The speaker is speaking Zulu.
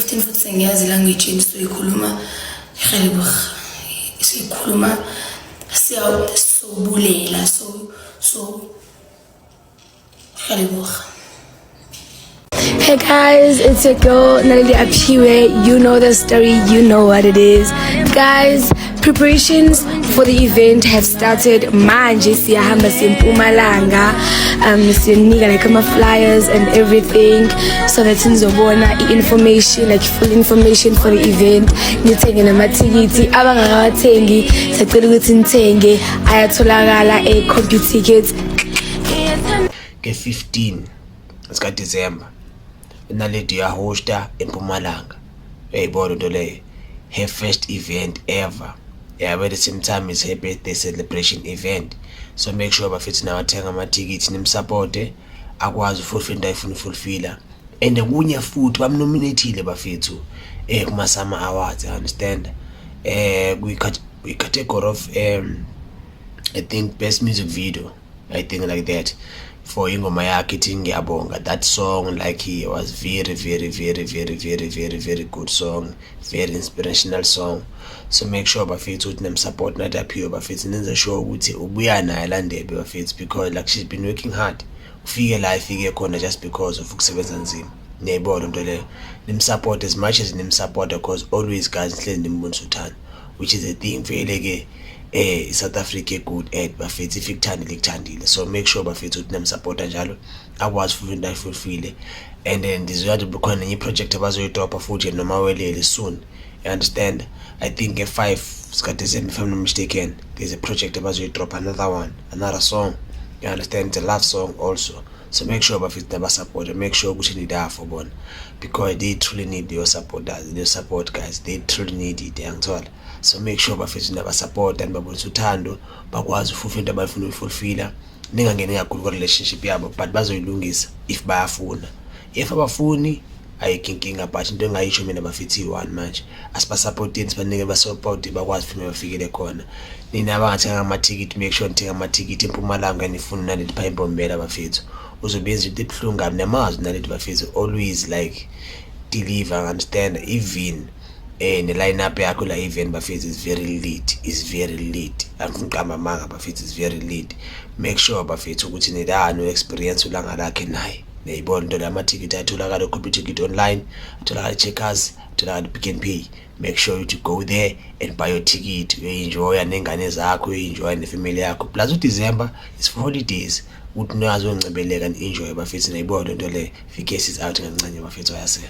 15 futhi sengiyazi language yini siyikhuluma Helebog siyikhuluma siyabulela so Helebog. Hey guys, it's your girl Naledi Aphiwe. You know the story, you know what it is. Guys, preparations for the event have started. Manje siyahamba siMpumalanga. Siyanika like ama flyers and everything so that nizobona information, like full information for the event. Nithenge namathikithi abangakawathengi sicela ukuthi nithenge ayatholakala CompuTickets ke-15 sika December. Naledi yahosta eMpumalanga. Uyayibona into leyo, her first event ever. Yeah, at the same time it's her birthday celebration event. So make sure bafethu nawathenga amathikithi nimsupport akwazi fulfill into ayifuna fulfilla. And kunye futhi bamnominatile bafethu kuma Summer Awards, I understand. We category of I think best music video, I think like that. For ingoma yakhe ithi ngiyabonga. That song like he was very good song, very inspirational song. So make sure bafethu uthi nemsupport nathi aphiwe bafethu nenze sure ukuthi ubuya naye landebe bafethu, because like she's been working hard ufike la ifike khona just because of ukusebenza nzima. Niyayibona into leyo, nimsupport as much as nimsupport, because always guys nihlezi nimbonisa uthando, which is a thing vele ke South Africa good at bafethu if ikuthandile ikuthandile. So make sure bafethu uthi namsupport njalo akwazi futhi into ayifulfille. And then ndizoyazi bukhona enye project abazoyidropa futhi noma welele soon, you understand. I think ke-5 sika December if I'm not mistaken there's a project abazoyidropa, another song, you understand. It's a love song also. So make sure bafethu nabasupport, make sure ukuthi nida for bona, because they truly need your support guys, they truly need it, yangithola. So make sure bafethu nabasupport and babonisa uthando bakwazi fulfill into abayifuna ukufulfilla. Ningangeni kakhulu ku relationship yabo, but bazoyilungisa if bayafuna. If abafuni ayikhinkinga, but into engayisho mina bafethu i1 manje asibasupporteni, sibanike basupport bakwazi futhi bafikele khona. Nina abangathenga amathikithi, make sure nithenga amathikithi eMpumalanga nifuna Naledi pha eMbombela bafethu. Uzobenza into ebuhlungu kabi namazi Naledi bafethu always like deliver, understand. Even the lineup yakho la event bafethu is very lit. Angifuna manga bafethu is very lit. Make sure bafethu ukuthi nidano experience ulanga lakhe naye. Niyayibona into lamathikithi atholakala CompuTicket online, atholakala Checkers, atholakala Pick n Pay. Make sure you go there and buy your ticket. You enjoy nengane zakho, you enjoy nefamily yakho. Plus uDecember is for holidays. Uthi nazo ngcebeleka and enjoy bafethu. Niyayibona into le, fike is out ngancane bafethu ayasela.